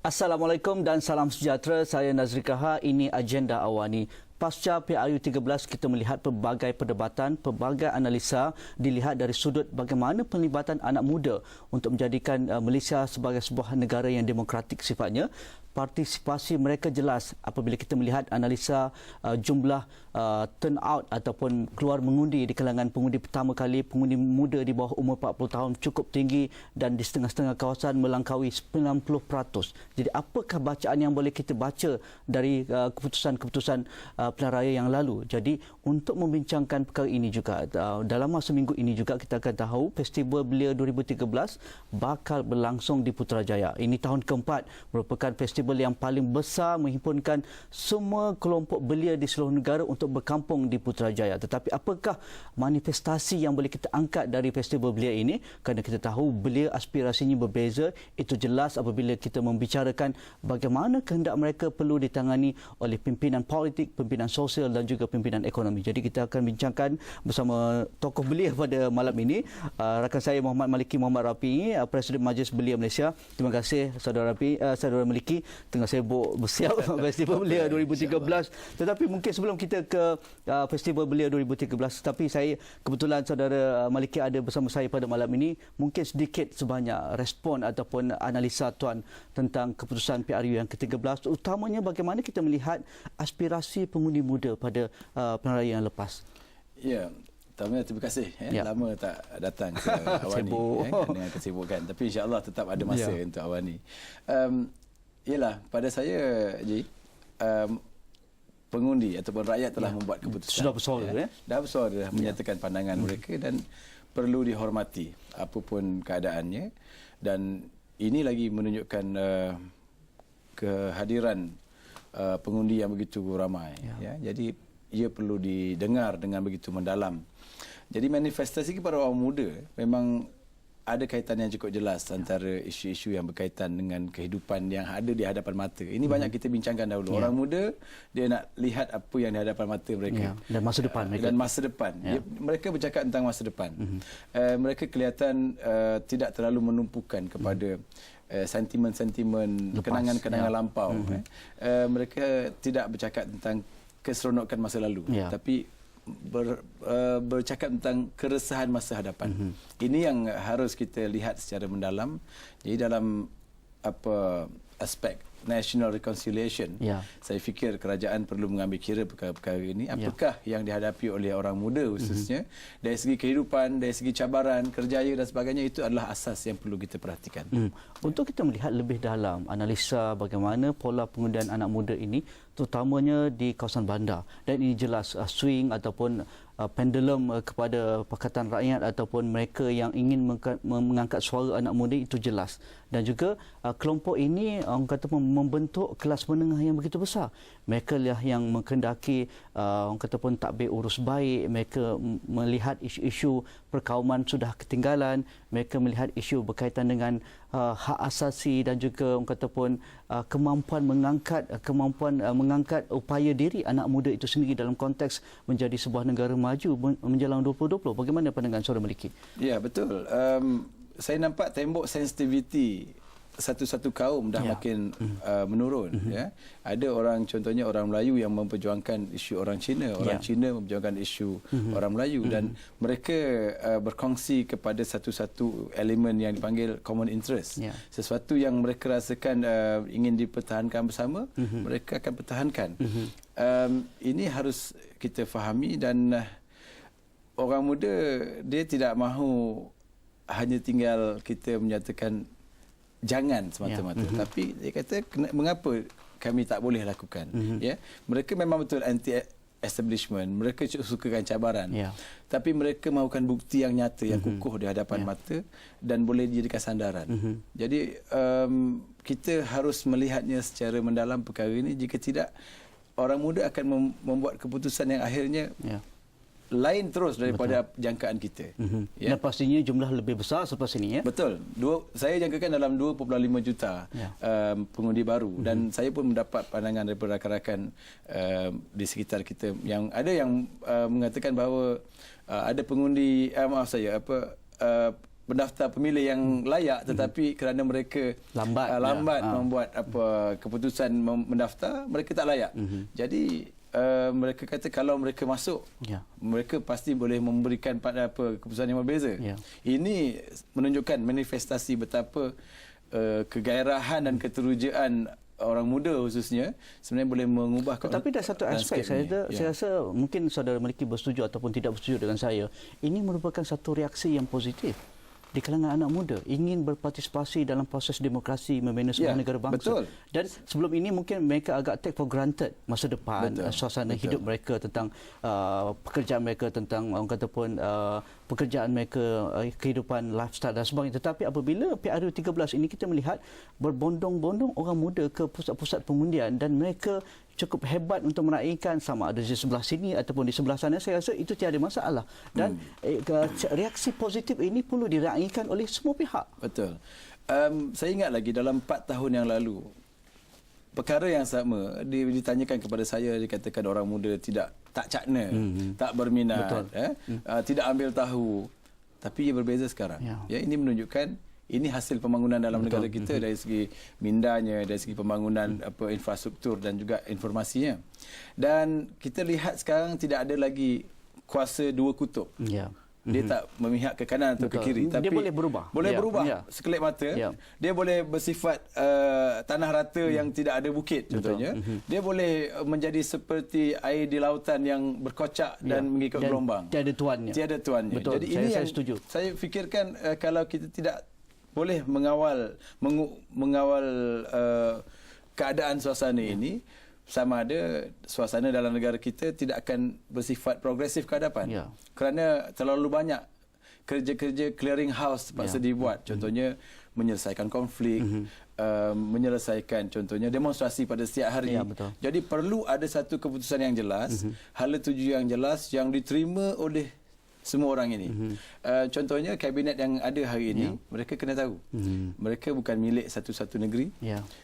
Assalamualaikum dan salam sejahtera. Saya Nazri Kaha. Ini Agenda Awani. Pasca PRU 13, kita melihat pelbagai perdebatan, pelbagai analisa dilihat dari sudut bagaimana penlibatan anak muda untuk menjadikan Malaysia sebagai sebuah negara yang demokratik sifatnya. Partisipasi mereka jelas apabila kita melihat analisa jumlah turnout ataupun keluar mengundi di kalangan pengundi pertama kali, pengundi muda di bawah umur 40 tahun cukup tinggi dan di setengah-setengah kawasan melangkaui 90%. Jadi apakah bacaan yang boleh kita baca dari keputusan-keputusan pilihan raya yang lalu? Jadi untuk membincangkan perkara ini juga, dalam masa minggu ini juga kita akan tahu Festival Belia 2013 bakal berlangsung di Putrajaya. Ini tahun keempat, merupakan festival yang paling besar menghimpunkan semua kelompok belia di seluruh negara untuk berkampung di Putrajaya. Tetapi apakah manifestasi yang boleh kita angkat dari festival belia ini? Kerana kita tahu belia aspirasinya berbeza. Itu jelas apabila kita membicarakan bagaimana kehendak mereka perlu ditangani oleh pimpinan politik, pimpinan sosial dan juga pimpinan ekonomi. Jadi kita akan bincangkan bersama tokoh belia pada malam ini. Rakan saya Muhammad Maliki Muhammad Rafi, Presiden Majlis Belia Malaysia. Terima kasih saudara Rafi, saudara Maliki tengah sibuk bersiap Festival Belia 2013. Tetapi mungkin sebelum kita ke Festival Belia 2013, tapi saya kebetulan saudara Maliki ada bersama saya pada malam ini, mungkin sedikit sebanyak respon ataupun analisa tuan tentang keputusan PRU yang ke-13, utamanya bagaimana kita melihat aspirasi pengundi muda pada pilihan raya yang lepas. Ya, pertama terima kasih. Lama tak datang ke Awani dengan kesibukan. Tapi insya-Allah tetap ada masa untuk Awani. Ialah pada saya pengundi ataupun rakyat telah membuat keputusan. Sudah bersuara dah bersuara, dah menyatakan pandangan mereka dan perlu dihormati apapun keadaannya. Dan ini lagi menunjukkan kehadiran pengundi yang begitu ramai. Jadi ia perlu didengar dengan begitu mendalam. Jadi manifestasi kepada orang muda memang ada kaitan yang cukup jelas antara isu-isu yang berkaitan dengan kehidupan yang ada di hadapan mata. Ini banyak kita bincangkan dahulu. Orang muda, dia nak lihat apa yang di hadapan mata mereka. Dan masa depan mereka. Dan masa depan. Mereka bercakap tentang masa depan. Mereka kelihatan tidak terlalu menumpukan kepada sentimen-sentimen, kenangan-kenangan lampau. Mereka tidak bercakap tentang keseronokan masa lalu. Tapi bercakap tentang keresahan masa hadapan. Ini yang harus kita lihat secara mendalam. Jadi dalam aspek national reconciliation, saya fikir kerajaan perlu mengambil kira perkara-perkara ini. Apakah yang dihadapi oleh orang muda khususnya dari segi kehidupan, dari segi cabaran, kerjaya dan sebagainya, itu adalah asas yang perlu kita perhatikan. Untuk kita melihat lebih dalam analisa bagaimana pola pengundian anak muda ini, terutamanya di kawasan bandar, dan ini jelas swing ataupun pendulum kepada Pakatan Rakyat ataupun mereka yang ingin mengangkat suara anak muda itu jelas. Dan juga kelompok ini orang kata membentuk kelas menengah yang begitu besar. Mereka lah yang menghendaki orang kata pun takbir urus baik, mereka melihat isu-isu perkauman sudah ketinggalan, mereka melihat isu berkaitan dengan hak asasi dan juga orang kata pun kemampuan mengangkat upaya diri anak muda itu sendiri dalam konteks menjadi sebuah negara maju menjelang 2020. Bagaimana pandangan saudara Maliki? Ya, betul. Saya nampak tembok sensitiviti satu-satu kaum dah makin menurun. Ada orang, contohnya orang Melayu yang memperjuangkan isu orang Cina, orang Cina memperjuangkan isu orang Melayu, dan mereka berkongsi kepada satu-satu elemen yang dipanggil common interest. Sesuatu yang mereka rasakan ingin dipertahankan bersama, mereka akan pertahankan. Ini harus kita fahami, dan orang muda dia tidak mahu hanya tinggal kita menyatakan jangan semata-mata, tapi dia kata mengapa kami tak boleh lakukan. Mereka memang betul anti establishment, mereka sukakan cabaran, tapi mereka mahukan bukti yang nyata, yang kukuh di hadapan mata dan boleh dijadikan sandaran. Jadi kita harus melihatnya secara mendalam perkara ini. Jika tidak, orang muda akan membuat keputusan yang akhirnya lain terus daripada jangkaan kita. Dan pastinya jumlah lebih besar selepas ini. Betul. Saya jangkakan dalam 2.5 juta pengundi baru, dan saya pun mendapat pandangan daripada rakan-rakan di sekitar kita yang ada yang mengatakan bahawa ada pengundi mendaftar pemilih yang layak, tetapi kerana mereka lambat membuat keputusan mendaftar, mereka tak layak. Jadi mereka kata kalau mereka masuk, mereka pasti boleh memberikan pada keputusan yang berbeza. Ini menunjukkan manifestasi betapa kegairahan dan keterujaan orang muda khususnya sebenarnya boleh mengubah. Tetapi ada satu aspek saya rasa mungkin saudara Maliki bersetuju ataupun tidak bersetuju dengan saya. Ini merupakan satu reaksi yang positif di kalangan anak muda ingin berpartisipasi dalam proses demokrasi membina sebuah negara bangsa. Betul. Dan sebelum ini mungkin mereka agak take for granted masa depan, suasana hidup mereka, tentang pekerjaan mereka, tentang orang kata pun pekerjaan mereka, kehidupan, lifestyle dan sebagainya. Tetapi apabila PRU 13 ini kita melihat berbondong-bondong orang muda ke pusat-pusat pengundian dan mereka cukup hebat untuk meraihkan, sama ada di sebelah sini ataupun di sebelah sana, saya rasa itu tiada masalah. Dan reaksi positif ini perlu diraihkan oleh semua pihak. Betul. Saya ingat lagi dalam 4 tahun yang lalu, perkara yang sama ditanyakan kepada saya, dikatakan orang muda tak cakna, tak berminat, tidak ambil tahu. Tapi ia berbeza sekarang. Ini menunjukkan ini hasil pembangunan dalam negara kita dari segi mindanya, dari segi pembangunan infrastruktur dan juga informasinya. Dan kita lihat sekarang tidak ada lagi kuasa dua kutub. Dia tak memihak ke kanan atau ke kiri, tapi dia boleh berubah. Boleh berubah sekelip mata. Dia boleh bersifat tanah rata yang tidak ada bukit contohnya. Dia boleh menjadi seperti air di lautan yang berkocak dan mengikut gelombang. Tiada tuannya. Tiada tuannya. Betul. Jadi ini saya yang setuju. Saya fikirkan kalau kita tidak boleh mengawal keadaan suasana ini, sama ada suasana dalam negara kita tidak akan bersifat progresif ke hadapan. Kerana terlalu banyak kerja-kerja clearing house terpaksa dibuat. Contohnya menyelesaikan konflik, menyelesaikan contohnya demonstrasi pada setiap hari. Jadi perlu ada satu keputusan yang jelas, hala tuju yang jelas yang diterima oleh semua orang ini. Contohnya kabinet yang ada hari ini, mereka kena tahu. Mereka bukan milik satu-satu negeri.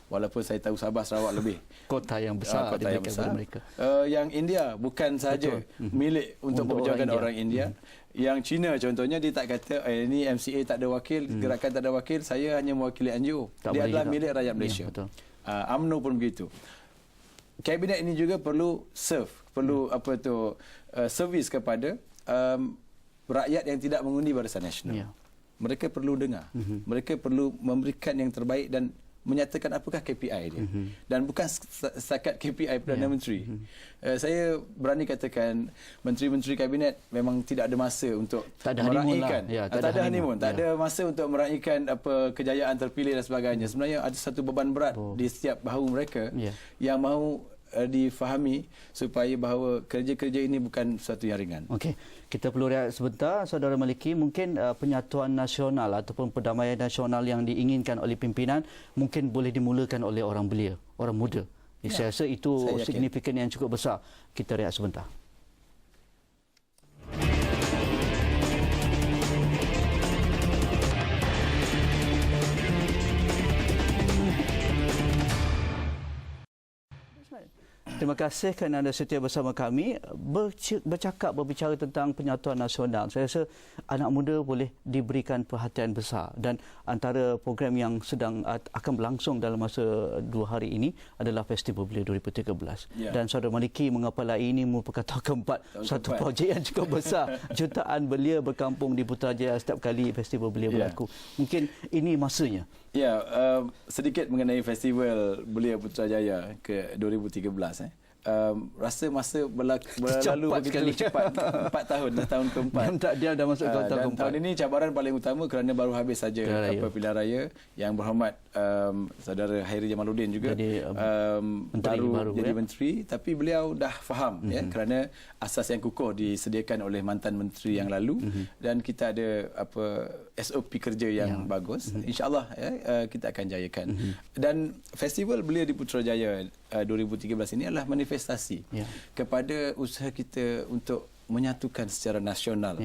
Walaupun saya tahu Sabah Sarawak lebih. Kota yang besar. Kota yang besar. Mereka. Yang India bukan sahaja milik untuk memperjuangkan orang India. Yang China contohnya, dia tak kata ini MCA tak ada wakil, gerakan tak ada wakil, saya hanya mewakili NGO. Dia adalah milik rakyat Malaysia. UMNO pun begitu. Kabinet ini juga perlu servis kepada rakyat yang tidak mengundi Barisan Nasional. Mereka perlu dengar. Mereka perlu memberikan yang terbaik dan menyatakan apakah KPI dia. Dan bukan setakat KPI Perdana Menteri. Saya berani katakan menteri-menteri kabinet memang tidak ada masa untuk meraihkan. Tak ada honeymoon. Tak ada masa untuk meraihkan kejayaan terpilih dan sebagainya. Sebenarnya ada satu beban berat di setiap bahu mereka yang mahu difahami supaya bahawa kerja-kerja ini bukan sesuatu yang ringan. Okey, kita perlu rehat sebentar. Saudara Maliki, mungkin penyatuan nasional ataupun perdamaian nasional yang diinginkan oleh pimpinan mungkin boleh dimulakan oleh orang belia, orang muda. Saya rasa itu signifikan yang cukup besar. Kita rehat sebentar. Terima kasih kerana anda setia bersama kami berbicara tentang penyatuan nasional. Saya rasa anak muda boleh diberikan perhatian besar, dan antara program yang sedang akan berlangsung dalam masa 2 hari ini adalah Festival Belia 2013. Dan saudara Maliki mengapalai ini merupakan tahun keempat, satu projek yang cukup besar. Jutaan belia berkampung di Putrajaya setiap kali Festival Belia berlaku. Mungkin ini masanya. Sedikit mengenai Festival Belia Putrajaya ke 2013. Rasa masa berlalu begitu cepat. 4 tahun, dah tahun keempat. Dia dah masuk ke tahun keempat. Tahun ini cabaran paling utama kerana baru habis saja pilihan raya. Yang berhormat saudara Hairi Jamaluddin juga baru jadi menteri, tapi beliau dah faham kerana asas yang kukuh disediakan oleh mantan menteri yang lalu, dan kita ada SOP kerja yang bagus. InsyaAllah kita akan jayakan. Dan Festival Belia di Putrajaya 2013 ini adalah manifestasi kepada usaha kita untuk menyatukan secara nasional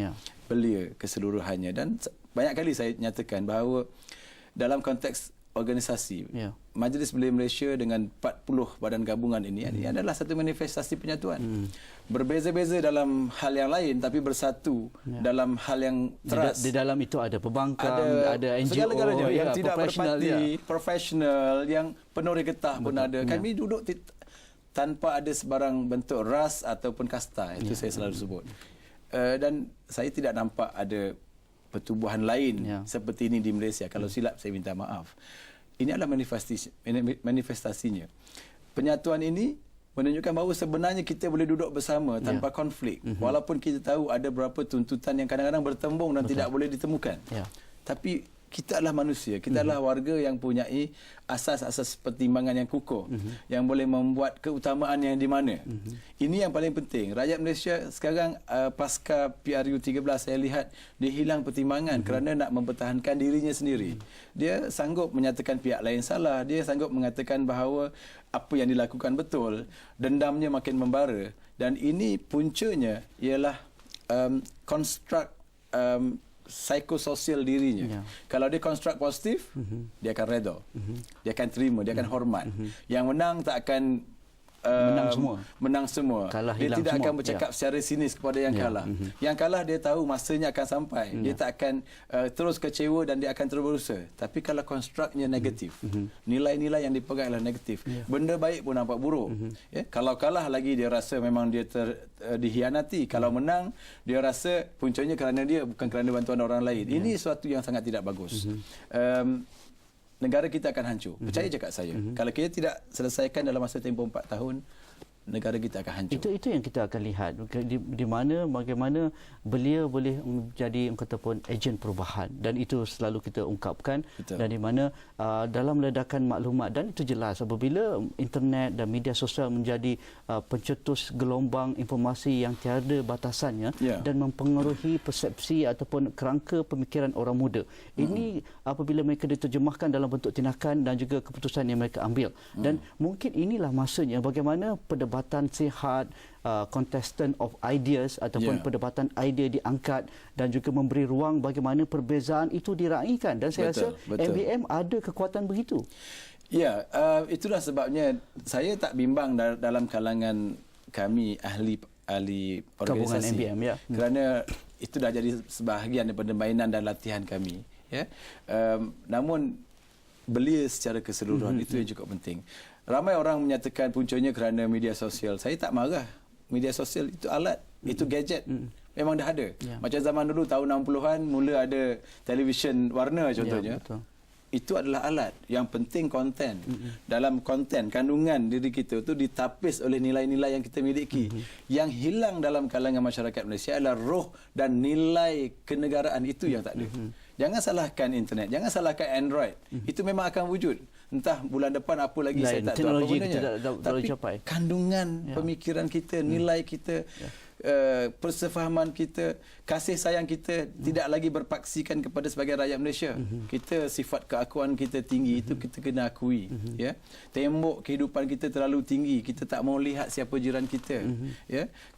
belia keseluruhannya. Dan banyak kali saya nyatakan bahawa dalam konteks organisasi. Ya. Majlis Belia Malaysia dengan 40 badan gabungan ini adalah satu manifestasi penyatuan. Berbeza-beza dalam hal yang lain tapi bersatu dalam hal yang trust. Di dalam itu ada pembangkang, ada NGO, segala-galanya yang ya, tidak profesional, berparti, profesional, yang penuh getah pun ada. Kami duduk tanpa ada sebarang bentuk ras ataupun kasta. Itu saya selalu sebut. Dan saya tidak nampak ada pertubuhan lain seperti ini di Malaysia. Kalau silap saya minta maaf. Ini adalah manifestasinya. Penyatuan ini menunjukkan bahawa sebenarnya kita boleh duduk bersama tanpa konflik. Walaupun kita tahu ada beberapa tuntutan yang kadang-kadang bertembung dan tidak boleh ditemukan. Tapi kita adalah manusia, kita adalah warga yang mempunyai asas-asas pertimbangan yang kukuh, yang boleh membuat keutamaan yang di mana. Ini yang paling penting. Rakyat Malaysia sekarang pasca PRU 13 saya lihat dia hilang pertimbangan kerana nak mempertahankan dirinya sendiri. Dia sanggup menyatakan pihak lain salah, dia sanggup mengatakan bahawa apa yang dilakukan betul, dendamnya makin membara, dan ini puncanya ialah konstruk psikososial dirinya. Kalau dia konstruk positif, dia akan redha. Dia akan terima, dia akan hormat. Yang menang tak akan menang semua. Kalah, dia tidak semua. Akan bercakap secara sinis kepada yang kalah. Yang kalah dia tahu masanya akan sampai. Dia tak akan terus kecewa dan dia akan terus berusaha. Tapi kalau konstruknya negatif, nilai-nilai yang dipegang adalah negatif. Benda baik pun nampak buruk. Kalau kalah lagi dia rasa memang dia dihianati. Kalau menang dia rasa puncanya kerana dia, bukan kerana bantuan orang lain. Ini sesuatu yang sangat tidak bagus. Negara kita akan hancur. Percaya cakap saya. Kalau kita tidak selesaikan dalam masa tempoh 4 tahun, negara kita akan hancur. Itu yang kita akan lihat di mana bagaimana belia boleh menjadi ataupun ejen perubahan, dan itu selalu kita ungkapkan. Betul. Dan di mana dalam ledakan maklumat, dan itu jelas apabila internet dan media sosial menjadi pencetus gelombang informasi yang tiada batasannya dan mempengaruhi persepsi ataupun kerangka pemikiran orang muda. Ini apabila mereka diterjemahkan dalam bentuk tindakan dan juga keputusan yang mereka ambil. Dan mungkin inilah masanya bagaimana perdebatan sihat, contestant of ideas ataupun perdebatan idea diangkat dan juga memberi ruang bagaimana perbezaan itu diraihkan, dan saya rasa MBM ada kekuatan begitu. Ya, itulah sebabnya saya tak bimbang dalam kalangan kami ahli organisasi MBM, kerana itu dah jadi sebahagian daripada mainan dan latihan kami. Namun belia secara keseluruhan itu yang cukup penting. Ramai orang menyatakan puncanya kerana media sosial. Saya tak marah. Media sosial itu alat, itu gadget. Memang dah ada. Macam zaman dulu tahun 60-an mula ada televisyen warna contohnya. Itu adalah alat. Yang penting konten. Dalam konten, kandungan diri kita itu ditapis oleh nilai-nilai yang kita miliki. Yang hilang dalam kalangan masyarakat Malaysia adalah roh dan nilai kenegaraan itu yang tak ada. Jangan salahkan internet, jangan salahkan Android. Itu memang akan wujud. Entah bulan depan apa lagi saya tak tahu apa gunanya. Tapi kandungan pemikiran kita, nilai kita, persefahaman kita, kasih sayang kita tidak lagi berpaksikan kepada sebagai rakyat Malaysia. Kita sifat keakuan kita tinggi, itu kita kena akui. Tembok kehidupan kita terlalu tinggi, kita tak mau lihat siapa jiran kita.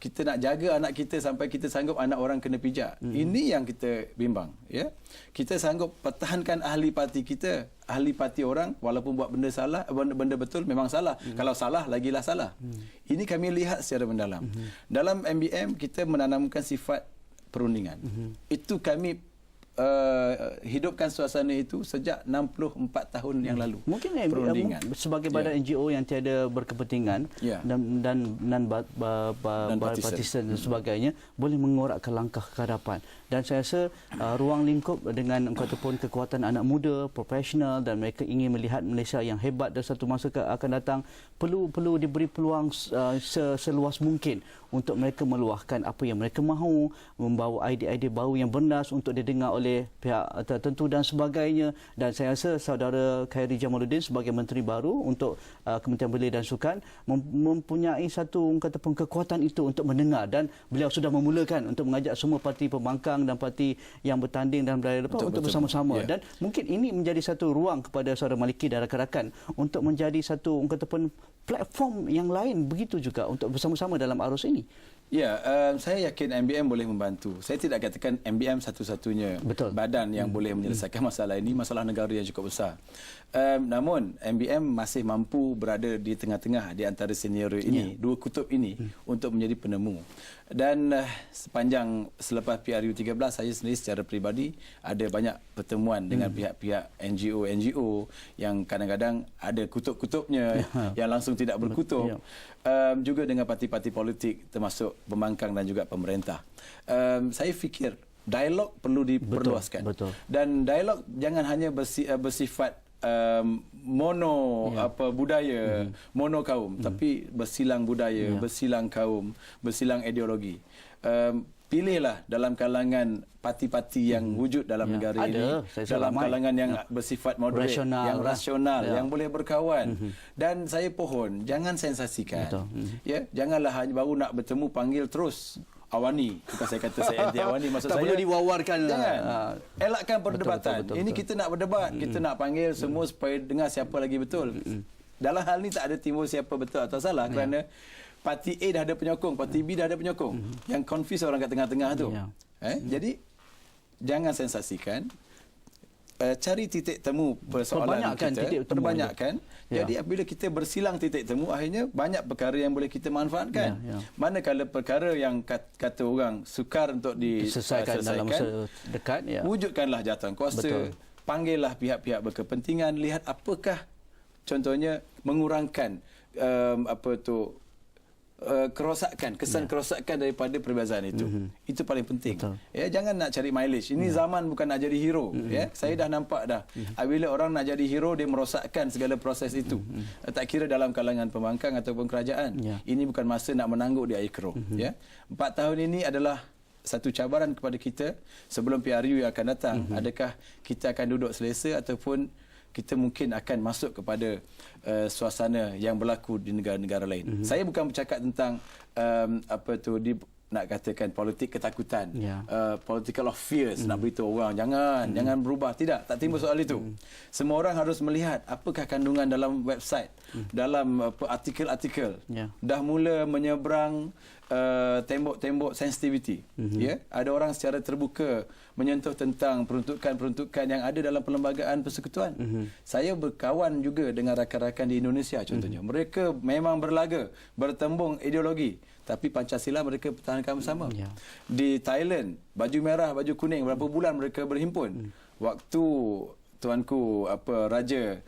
Kita nak jaga anak kita sampai kita sanggup anak orang kena pijak. Ini yang kita bimbang. Kita sanggup pertahankan ahli parti kita, ahli parti orang, walaupun buat benda salah, benda betul memang salah. Kalau salah, lagilah salah. Ini kami lihat secara mendalam. Dalam MBM, kita menanamkan sifat perundingan. Itu kami hidupkan suasana itu sejak 64 tahun yang lalu. Mungkin sebagai badan NGO yang tiada berkepentingan dan partisan dan sebagainya, boleh mengorakkan langkah ke hadapan. Dan saya rasa ruang lingkup dengan ataupun kekuatan anak muda, profesional, dan mereka ingin melihat Malaysia yang hebat dalam satu masa akan datang, perlu diberi peluang seluas mungkin untuk mereka meluahkan apa yang mereka mahu, membawa idea-idea baru yang bernas untuk didengar oleh pihak tertentu dan sebagainya. Dan saya rasa saudara Khairi Jamaluddin sebagai menteri baru untuk Kementerian Belia dan Sukan mempunyai satu kekuatan itu untuk mendengar, dan beliau sudah memulakan untuk mengajak semua parti pembangkang dan parti yang bertanding dalam daerah depan untuk bersama-sama. Dan mungkin ini menjadi satu ruang kepada saudara Maliki dan rakan-rakan untuk menjadi satu platform yang lain begitu juga untuk bersama-sama dalam arus ini. Ya, saya yakin MBM boleh membantu. Saya tidak katakan MBM satu-satunya badan yang boleh menyelesaikan masalah ini, masalah negara yang cukup besar. Namun MBM masih mampu berada di tengah-tengah di antara senior ini, dua kutub ini untuk menjadi penemu. Dan sepanjang selepas PRU13 saya sendiri secara peribadi ada banyak pertemuan dengan pihak-pihak NGO yang kadang-kadang ada kutub-kutubnya yang langsung tidak berkutub. Juga dengan parti-parti politik termasuk pembangkang dan juga pemerintah. Saya fikir dialog perlu diperluaskan. Dan dialog jangan hanya bersifat budaya, mono kaum, tapi bersilang budaya, bersilang kaum, bersilang ideologi. Pilihlah dalam kalangan parti-parti yang wujud dalam negara ini, dalam kalangan yang bersifat moderate, yang rasional, yang boleh berkawan. Dan saya pohon, jangan sensasikan. Ya, janganlah hanya baru nak bertemu panggil terus Awani. Bukan saya kata saya anti Awani, maksud tak saya perlu diwawarkan. Jangan. Elakkan perdebatan. Ini kita nak berdebat, kita nak panggil semua supaya dengar siapa lagi betul. Dalam hal ini tak ada timbul siapa betul atau salah kerana parti A dah ada penyokong, parti B dah ada penyokong. Yang confuse orang kat tengah-tengah tu. Jadi jangan sensasikan. Cari titik temu persoalan kita, perbanyakkan. Jadi apabila kita bersilang titik temu, akhirnya banyak perkara yang boleh kita manfaatkan. Manakala perkara yang kata orang sukar untuk diselesaikan dalam masa dekat, wujudkanlah jawatan kuasa, panggillah pihak-pihak berkepentingan, lihat apakah contohnya mengurangkan kerosakan, kesan kerosakan daripada perbezaan itu. Itu paling penting. Ya, jangan nak cari mileage. Ini zaman bukan nak jadi hero. Ya, saya dah nampak dah. Bila orang nak jadi hero, dia merosakkan segala proses itu. Tak kira dalam kalangan pembangkang ataupun kerajaan. Ini bukan masa nak menangguk di air keruh. Ya, 4 tahun ini adalah satu cabaran kepada kita sebelum PRU yang akan datang. Adakah kita akan duduk selesa ataupun kita mungkin akan masuk kepada suasana yang berlaku di negara-negara lain. Saya bukan bercakap tentang nak katakan politik ketakutan, political of fears, nak beritahu orang jangan berubah. Tidak, tak timbul soal itu. Semua orang harus melihat apakah kandungan dalam website, dalam artikel-artikel. Dah mula menyeberang tembok-tembok sensitivity. Ada orang secara terbuka menyentuh tentang peruntukan-peruntukan yang ada dalam perlembagaan persekutuan. Saya berkawan juga dengan rakan-rakan di Indonesia contohnya. Mereka memang berlaga, bertembung ideologi, tapi Pancasila mereka pertahankan bersama. Di Thailand, baju merah, baju kuning, berapa bulan mereka berhimpun. Waktu tuanku raja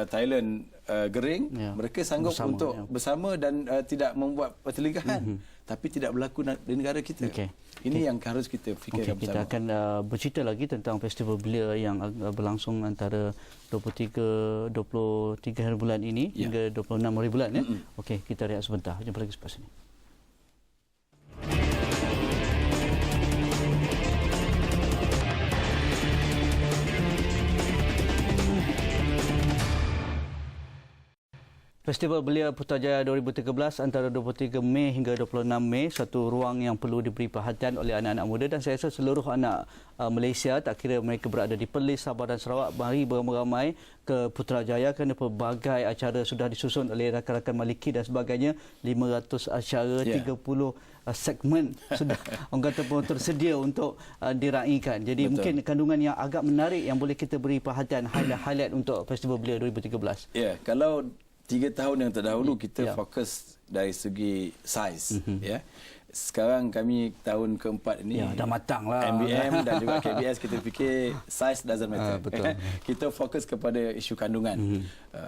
Thailand gering, mereka sanggup untuk bersama dan tidak membuat pertelingkahan. Tapi tidak berlaku di negara kita. Ini yang harus kita fikirkan bersama. Kita akan bercerita lagi tentang festival belia yang berlangsung antara 23 hari bulan ini hingga 26 hari bulan. Okey, kita rehat sebentar. Jumpa lagi selepas ini. Festival Belia Putrajaya 2013 antara 23 Mei hingga 26 Mei, satu ruang yang perlu diberi perhatian oleh anak-anak muda, dan saya rasa seluruh anak Malaysia, tak kira mereka berada di Perlis, Sabah dan Sarawak, mari beramai-ramai ke Putrajaya kerana pelbagai acara sudah disusun oleh rakan-rakan Maliki dan sebagainya. 500 acara, 30 segmen sudah orang kata pun tersedia untuk diraikan. Jadi mungkin kandungan yang agak menarik yang boleh kita beri perhatian, highlight untuk Festival Belia 2013. Ya, kalau 3 tahun yang terdahulu kita fokus dari segi saiz, Sekarang kami tahun keempat ini dah matang lah. MBM dan juga KBS kita fikir size doesn't matter. Kita fokus kepada isu kandungan.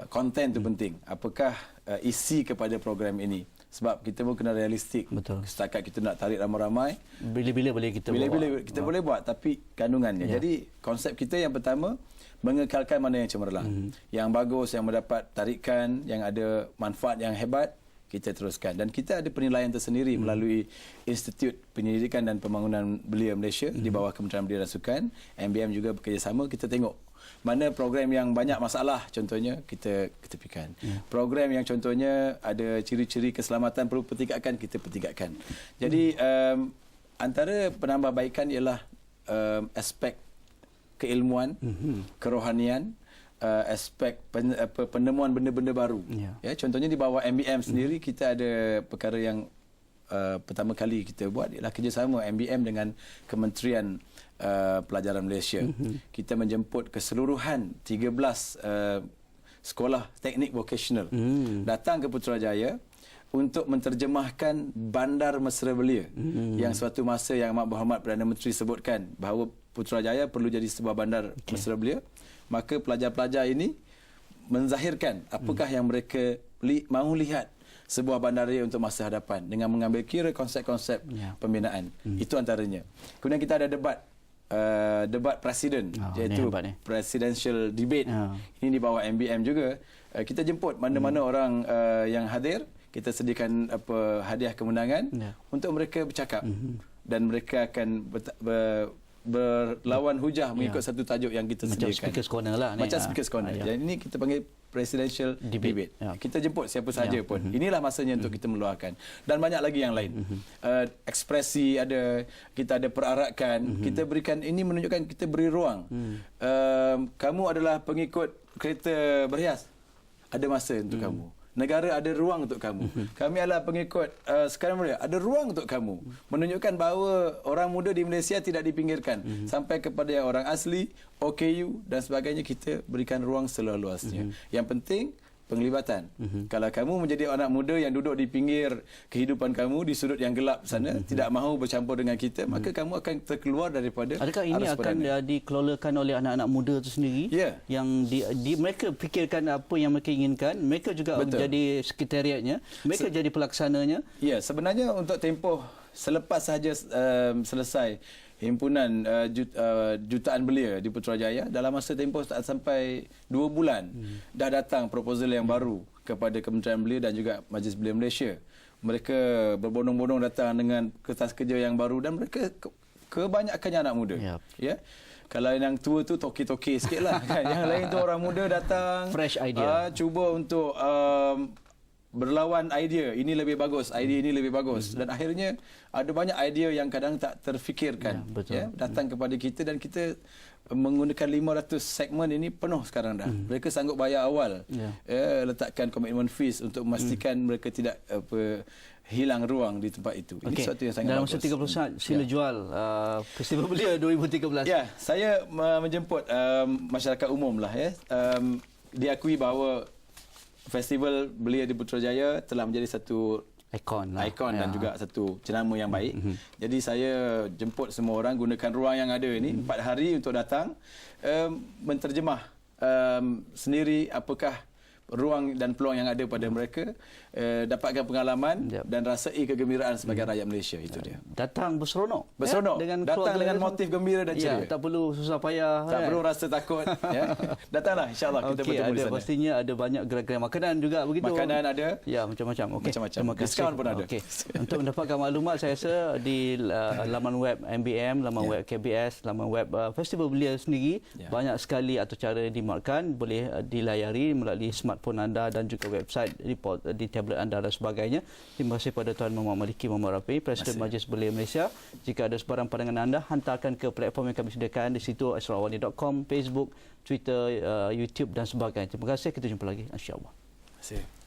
Konten itu penting. Apakah isi kepada program ini? Sebab kita pun kena realistik. Setakat kita nak tarik ramai-ramai, bila-bila boleh kita boleh buat, tapi kandungannya. Jadi konsep kita yang pertama, mengekalkan mana yang cemerlang. Yang bagus, yang mendapat tarikan, yang ada manfaat yang hebat, kita teruskan. Dan kita ada penilaian tersendiri melalui Institut Penyelidikan dan Pembangunan Belia Malaysia di bawah Kementerian Belia dan Sukan. MBM juga bekerjasama. Kita tengok mana program yang banyak masalah, contohnya kita ketepikan. Program yang contohnya ada ciri-ciri keselamatan perlu pertingkatkan, kita pertingkatkan. Jadi antara penambahbaikan ialah aspek keilmuan, kerohanian, aspek penemuan benda-benda baru. Contohnya di bawah MBM sendiri kita ada perkara yang pertama kali kita buat ialah kerjasama MBM dengan Kementerian Pelajaran Malaysia. Kita menjemput keseluruhan 13 sekolah teknik vocational datang ke Putrajaya untuk menterjemahkan Bandar Mesra Belia yang suatu masa yang Amat Berhormat Perdana Menteri sebutkan bahawa Putrajaya perlu jadi sebuah bandar Mesra Belia. Maka pelajar-pelajar ini menzahirkan apakah yang mereka mahu lihat sebuah bandaraya untuk masa hadapan dengan mengambil kira konsep-konsep pembinaan. Itu antaranya. Kemudian kita ada debat presiden, iaitu presidential debate. Ini di bawah MBM juga. Kita jemput mana-mana orang yang hadir, kita sediakan hadiah kemenangan untuk mereka bercakap dan mereka akan berlawan hujah mengikut satu tajuk yang kita sediakan. Macam Speaker's Corner lah. Macam Speaker's Corner. Dan ini kita panggil presidential debate. Kita jemput siapa saja pun. Inilah masanya untuk kita meluahkan. Dan banyak lagi yang lain. Ekspresi ada, kita ada perarakan. Kita berikan, ini menunjukkan kita beri ruang. Kamu adalah pengikut kereta berhias. Ada masa untuk kamu. Negara ada ruang untuk kamu. Kami adalah pengikut sekarang mereka. Ada ruang untuk kamu. Menunjukkan bahawa orang muda di Malaysia tidak dipinggirkan. Sampai kepada yang orang asli, OKU dan sebagainya, kita berikan ruang seluas-luasnya. Yang penting, penglibatan. Kalau kamu menjadi anak muda yang duduk di pinggir kehidupan kamu, di sudut yang gelap sana, tidak mahu bercampur dengan kita, maka kamu akan terkeluar daripada Adakah ini akan dikelolakan oleh anak-anak muda itu sendiri? Yang mereka fikirkan apa yang mereka inginkan, mereka juga menjadi sekretariatnya, mereka jadi pelaksananya? Ya, sebenarnya untuk tempoh selepas sahaja selesai himpunan jutaan belia di Putrajaya, dalam masa tempoh tak sampai 2 bulan dah datang proposal yang baru kepada Kementerian Belia dan juga Majlis Belia Malaysia. Mereka berbondong-bondong datang dengan kertas kerja yang baru dan mereka kebanyakannya anak muda. Ya. Kalau yang tua tu toki-toki sikitlah kan. Yang lain tu orang muda datang fresh idea. Cuba untuk berlawan idea, ini lebih bagus, idea ini lebih bagus, dan akhirnya ada banyak idea yang kadang tak terfikirkan datang kepada kita, dan kita menggunakan 500 segmen ini penuh sekarang dah. Mereka sanggup bayar awal, letakkan commitment fees untuk memastikan mereka tidak hilang ruang di tempat itu. Ini sesuatu yang sangat dalam bagus. masa 30 saat sila jual Festival Belia 2013. Ya, saya menjemput masyarakat umum lah diakui bahawa Festival Belia di Putrajaya telah menjadi satu ikon dan juga satu jenama yang baik. Jadi saya jemput semua orang gunakan ruang yang ada ini 4 hari untuk datang menterjemah sendiri apakah ruang dan peluang yang ada pada mereka, dapatkan pengalaman dan rasai kegembiraan sebagai rakyat Malaysia. Itu dia. Datang berseronok. Datang dengan motif gembira dan ceria. Tak perlu susah payah. Tak perlu rasa takut. Datanglah, insyaAllah kita bertemu di sana. Pastinya ada banyak gerai-gerai makanan juga begitu. Makanan ada. Ya, macam-macam. Macam-macam. Diskaun pun ada. Untuk mendapatkan maklumat, saya rasa di laman web MBM, laman web KBS, laman web Festival Belia sendiri, banyak sekali atau cara dimarkkan, boleh dilayari melalui smartphone anda dan juga website di tablet anda dan sebagainya. Terima kasih kepada Tuan Muhammad Maliki Muhammad Rafi, Presiden Majlis Belia Malaysia. Jika ada sebarang pandangan anda, hantarkan ke platform yang kami sediakan di situ, asrawani.com, Facebook, Twitter, YouTube dan sebagainya. Terima kasih. Kita jumpa lagi, insya-Allah. Terima kasih.